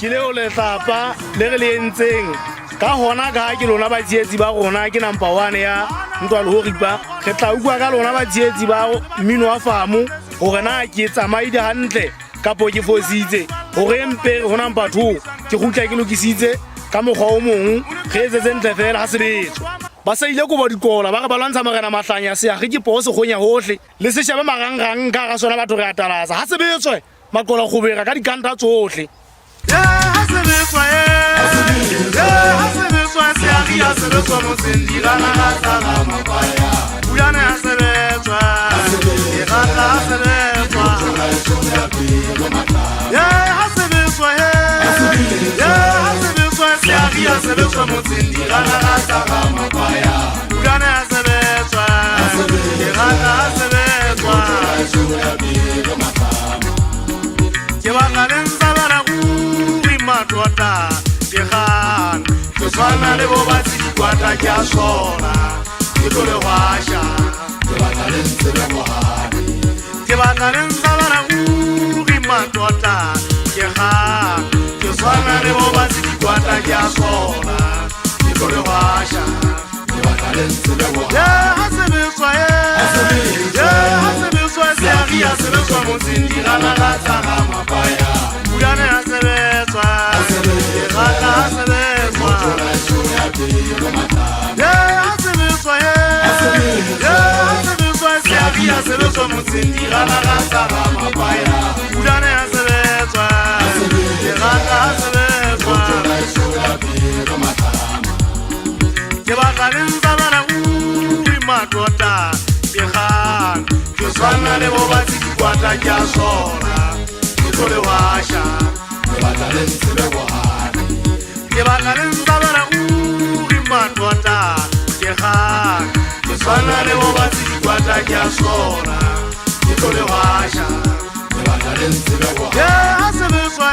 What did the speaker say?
ke leo letlapa le re le entseng ka hona ka ke lona ba tsietsi ba rona ke number 1 ya ntwa le ho ripa re tla ukwa ka lona ba tsietsi ba mmino wa famu hore na ke tsamaile hantle kapo ke fositse hore mpe ho number 2 ke gutla ke lokisitse ka mogwa o mong re etsetse ntle fela ha sebetso ba sa ile go ba dikola ba re ba lwantsha magana mahlanya se ya ge ke pose gonya hohle le se shabe marangrang ka ga sona batho re atalaza ha sebetswe makola go bega ka dikanta tsohle ha sebetswa ha sebetswa se ya ri ha sebetswa mo sendirana ga tsala mapaya bulane ha sebetswa e rata ha sebetswa ha sebetswa ha sebetswa se ya ri ha sebetswa mo sendirana ga tsala mapaya bulane ha sebetswa e rata ha sebetswa ke bangalen sabara uri matota ke khan ke swana le bo ba tsi kwata ke a sona ke tlo le washa ke bangalen tsela mohani ke bangalen sabara uri matota ke khan ke swana le bo ba tsi kwata ke a sona ke tlo le washa ke bangalen tsela mohani ha sebetswa se a ri ha sebetswa mo tsindirana ga tsala mapaya bulane ha sebetswa e rata ha sebetswa ha sebetswa se a ri ha sebetswa mo tsindirana ga tsala mapaya bulane ha sebetswa e rata ha sebetswa ke bakaleng tsa bana uri matota ke kgang ke swana le bo ba tsi kwata ke a sona ke tlo le washa ke bakaleng tsebe bohani ke bakaleng tsa bana uri matota ke kgang ke swana le bo ba tsi kwata ke a sona ke tlo le washa ke bakaleng tsebe bohani ha sebetswa